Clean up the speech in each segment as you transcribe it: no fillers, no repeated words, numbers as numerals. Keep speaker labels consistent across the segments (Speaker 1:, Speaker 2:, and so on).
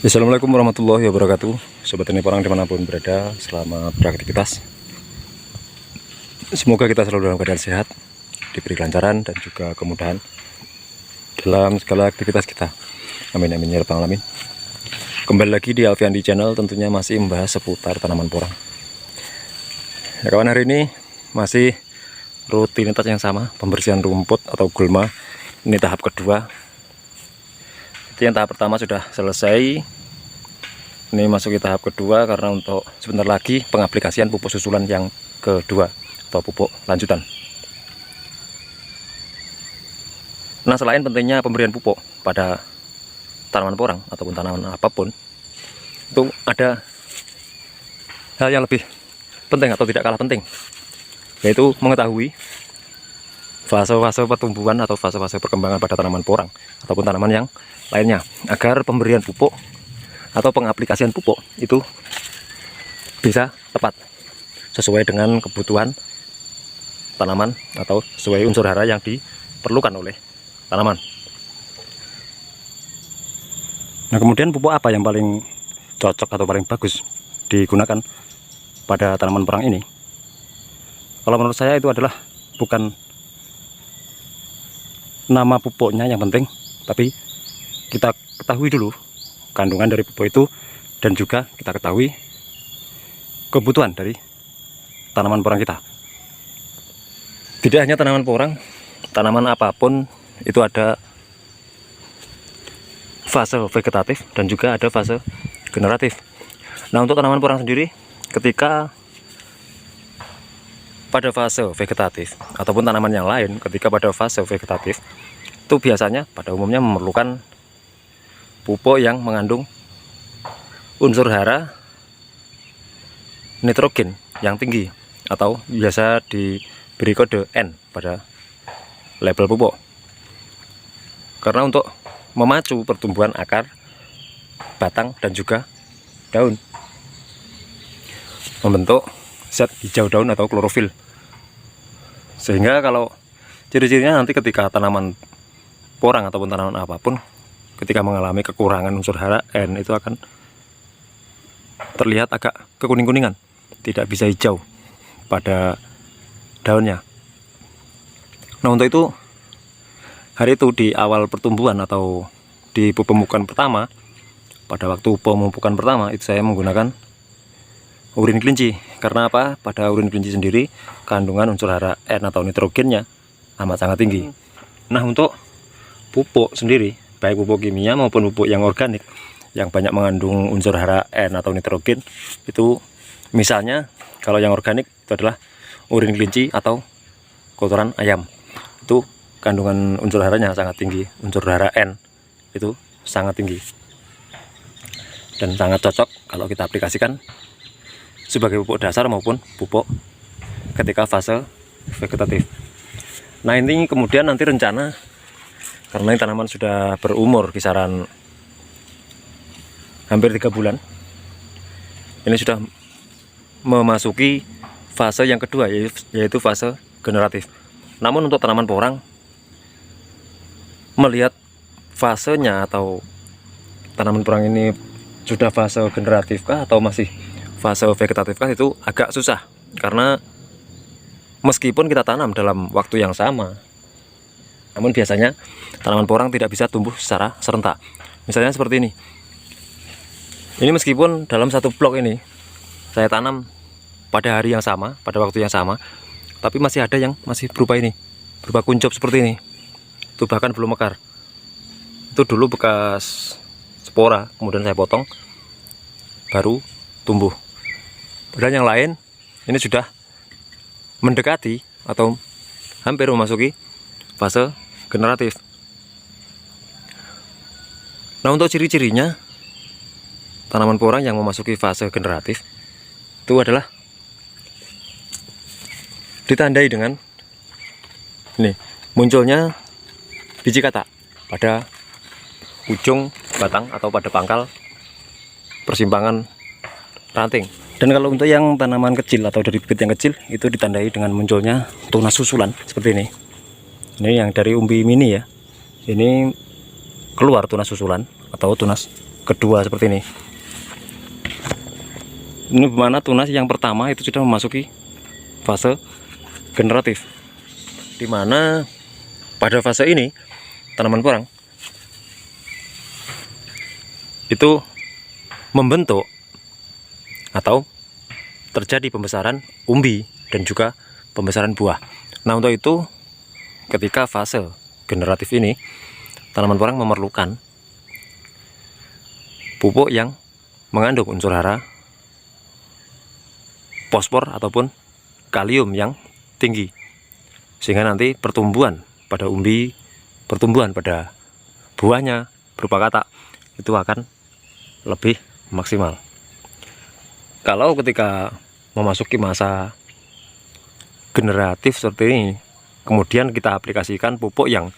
Speaker 1: Assalamualaikum warahmatullahi wabarakatuh. Sobat tani porang dimanapun berada, selamat beraktivitas. Semoga kita selalu dalam keadaan sehat, diberi kelancaran dan juga kemudahan dalam segala aktivitas kita. Amin amin ya rabbal alamin. Kembali lagi di Alfiandi Channel, tentunya masih membahas seputar tanaman porang. Ya kawan, hari ini masih rutinitas yang sama, pembersihan rumput atau gulma. Ini tahap kedua. Yang tahap pertama sudah selesai. Ini masuk ke tahap kedua karena untuk sebentar lagi pengaplikasian pupuk susulan yang kedua atau pupuk lanjutan. Nah, selain pentingnya pemberian pupuk pada tanaman porang ataupun tanaman apapun, itu ada hal yang lebih penting atau tidak kalah penting, yaitu mengetahui fase-fase pertumbuhan atau fase-fase perkembangan pada tanaman porang ataupun tanaman yang lainnya, agar pemberian pupuk atau pengaplikasian pupuk itu bisa tepat sesuai dengan kebutuhan tanaman atau sesuai unsur hara yang diperlukan oleh tanaman. Nah, kemudian pupuk apa yang paling cocok atau paling bagus digunakan pada tanaman porang ini? Kalau menurut saya itu adalah bukan nama pupuknya yang penting, tapi kita ketahui dulu kandungan dari pupuk itu, dan juga kita ketahui kebutuhan dari tanaman porang kita. Tidak hanya tanaman porang, tanaman apapun itu ada fase vegetatif dan juga ada fase generatif. Nah, untuk tanaman porang sendiri, ketika pada fase vegetatif ataupun tanaman yang lain ketika pada fase vegetatif, itu biasanya pada umumnya memerlukan pupuk yang mengandung unsur hara nitrogen yang tinggi atau biasa diberi kode N pada label pupuk, karena untuk memacu pertumbuhan akar, batang dan juga daun, membentuk zat hijau daun atau klorofil. Sehingga kalau ciri-cirinya nanti ketika tanaman porang ataupun tanaman apapun ketika mengalami kekurangan unsur hara N, itu akan terlihat agak kekuning-kuningan, tidak bisa hijau pada daunnya. Nah, untuk itu hari itu di awal pertumbuhan atau di pemupukan pertama, pada waktu pemupukan pertama itu saya menggunakan urin kelinci. Karena apa? Pada urin kelinci sendiri kandungan unsur hara N atau nitrogennya amat sangat tinggi. Nah, untuk pupuk sendiri, baik pupuk kimia maupun pupuk yang organik yang banyak mengandung unsur hara N atau nitrogen, itu misalnya kalau yang organik itu adalah urin kelinci atau kotoran ayam, itu kandungan unsur haranya sangat tinggi, unsur hara N itu sangat tinggi dan sangat cocok kalau kita aplikasikan sebagai pupuk dasar maupun pupuk ketika fase vegetatif. Nah, ini kemudian nanti rencana, karena ini tanaman sudah berumur kisaran hampir 3 bulan, ini sudah memasuki fase yang kedua, yaitu fase generatif. Namun untuk tanaman porang, melihat fasenya atau tanaman porang ini sudah fase generatif kah atau masih fase vegetatif kah, itu agak susah, karena meskipun kita tanam dalam waktu yang sama, namun biasanya tanaman porang tidak bisa tumbuh secara serentak. Misalnya seperti ini. Ini meskipun dalam satu blok ini saya tanam pada hari yang sama, pada waktu yang sama, tapi masih ada yang masih berupa ini, berupa kuncup seperti ini. Itu bahkan belum mekar. Itu dulu bekas spora, kemudian saya potong, baru tumbuh. Padahal yang lain ini sudah mendekati atau hampir memasuki fase generatif. Nah, untuk ciri-cirinya tanaman porang yang memasuki fase generatif itu adalah ditandai dengan ini, munculnya biji katak pada ujung batang atau pada pangkal persimpangan ranting. Dan kalau untuk yang tanaman kecil atau dari bibit yang kecil, itu ditandai dengan munculnya tunas susulan seperti ini. Ini yang dari umbi mini ya, ini keluar tunas susulan atau tunas kedua seperti ini. Ini dimana tunas yang pertama itu sudah memasuki fase generatif, dimana pada fase ini tanaman porang itu membentuk atau terjadi pembesaran umbi dan juga pembesaran buah. Nah, untuk itu ketika fase generatif ini tanaman porang memerlukan pupuk yang mengandung unsur hara, fosfor ataupun kalium yang tinggi, sehingga nanti pertumbuhan pada umbi, pertumbuhan pada buahnya berupa katak itu akan lebih maksimal. Kalau ketika memasuki masa generatif seperti ini, kemudian kita aplikasikan pupuk yang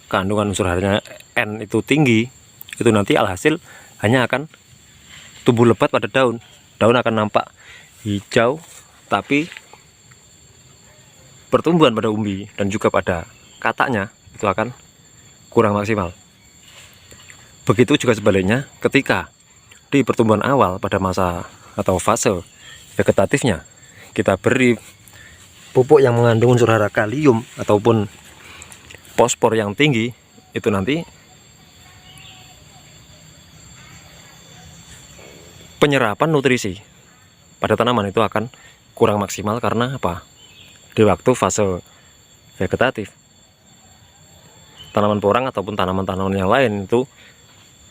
Speaker 1: kandungan unsur haranya N itu tinggi, itu nanti alhasil hanya akan tumbuh lebat pada daun. Daun akan nampak hijau, tapi pertumbuhan pada umbi dan juga pada kataknya itu akan kurang maksimal. Begitu juga sebaliknya, ketika di pertumbuhan awal pada masa atau fase vegetatifnya kita beri pupuk yang mengandung unsur hara kalium ataupun fosfor yang tinggi, itu nanti penyerapan nutrisi pada tanaman itu akan kurang maksimal. Karena apa? Di waktu fase vegetatif, tanaman porang ataupun tanaman-tanaman yang lain itu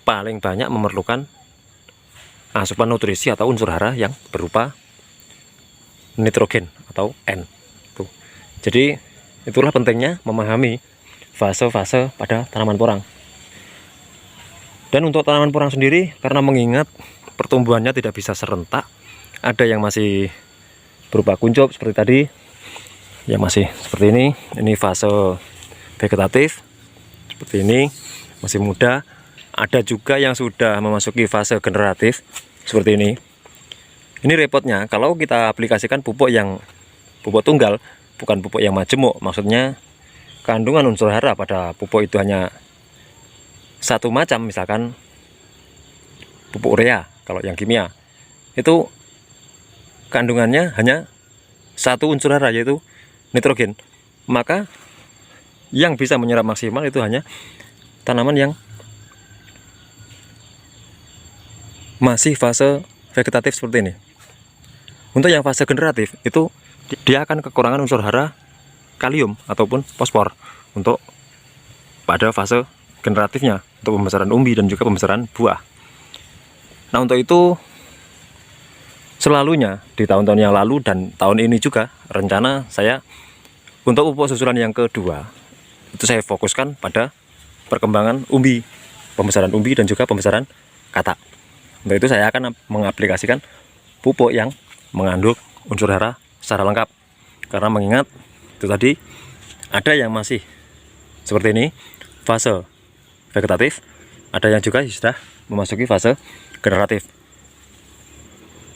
Speaker 1: paling banyak memerlukan asupan nutrisi atau unsur hara yang berupa nitrogen atau N. Tuh. Jadi itulah pentingnya memahami fase-fase pada tanaman porang. Dan untuk tanaman porang sendiri, karena mengingat pertumbuhannya tidak bisa serentak, ada yang masih berupa kuncup seperti tadi, yang masih seperti ini fase vegetatif seperti ini, masih muda. Ada juga yang sudah memasuki fase generatif seperti ini. Ini repotnya kalau kita aplikasikan pupuk yang pupuk tunggal, bukan pupuk yang majemuk. Maksudnya kandungan unsur hara pada pupuk itu hanya satu macam, misalkan pupuk urea. Kalau yang kimia itu kandungannya hanya satu unsur hara, yaitu nitrogen. Maka yang bisa menyerap maksimal itu hanya tanaman yang masih fase vegetatif seperti ini. Untuk yang fase generatif itu dia akan kekurangan unsur hara kalium ataupun fosfor untuk pada fase generatifnya, untuk pembesaran umbi dan juga pembesaran buah. Nah, untuk itu selalunya di tahun-tahun yang lalu dan tahun ini juga rencana saya untuk pupuk susulan yang kedua itu saya fokuskan pada perkembangan umbi, pembesaran umbi dan juga pembesaran katak. Untuk itu saya akan mengaplikasikan pupuk yang mengandung unsur hara secara lengkap. Karena mengingat itu tadi ada yang masih seperti ini fase vegetatif, ada yang juga sudah memasuki fase generatif.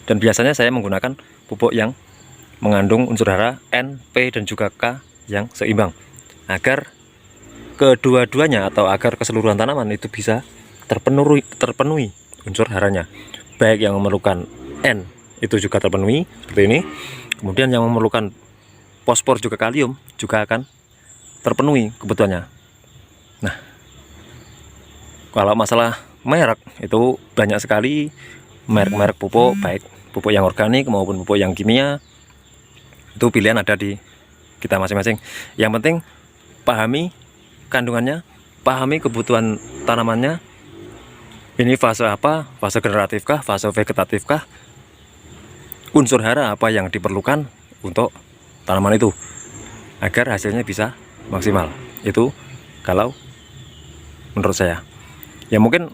Speaker 1: Dan biasanya saya menggunakan pupuk yang mengandung unsur hara N, P dan juga K yang seimbang, agar kedua-duanya atau agar keseluruhan tanaman itu bisa terpenuhi unsur haranya. Baik yang memerlukan N itu juga terpenuhi seperti ini, kemudian yang memerlukan fosfor juga kalium juga akan terpenuhi kebutuhannya. Nah, kalau masalah merek itu banyak sekali merek-merek pupuk, baik pupuk yang organik maupun pupuk yang kimia. Itu pilihan ada di kita masing-masing. Yang penting pahami kandungannya, pahami kebutuhan tanamannya. Ini fase apa? Fase generatif kah? Fase vegetatif kah? Unsur hara apa yang diperlukan untuk tanaman itu agar hasilnya bisa maksimal. Itu kalau menurut saya. Ya mungkin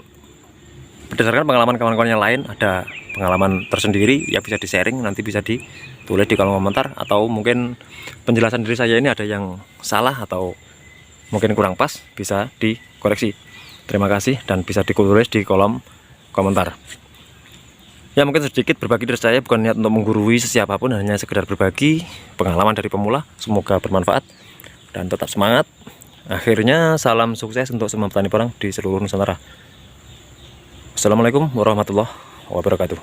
Speaker 1: berdasarkan pengalaman kawan-kawan yang lain, ada pengalaman tersendiri ya bisa di-sharing, nanti bisa ditulis di kolom komentar, atau mungkin penjelasan dari saya ini ada yang salah atau mungkin kurang pas, bisa dikoreksi. Terima kasih dan bisa ditulis di kolom komentar. Ya mungkin sedikit berbagi dari saya, bukan niat untuk menggurui siapapun, hanya sekedar berbagi pengalaman dari pemula. Semoga bermanfaat dan tetap semangat. Akhirnya salam sukses untuk semua petani porang di seluruh Nusantara. Assalamualaikum warahmatullahi wabarakatuh.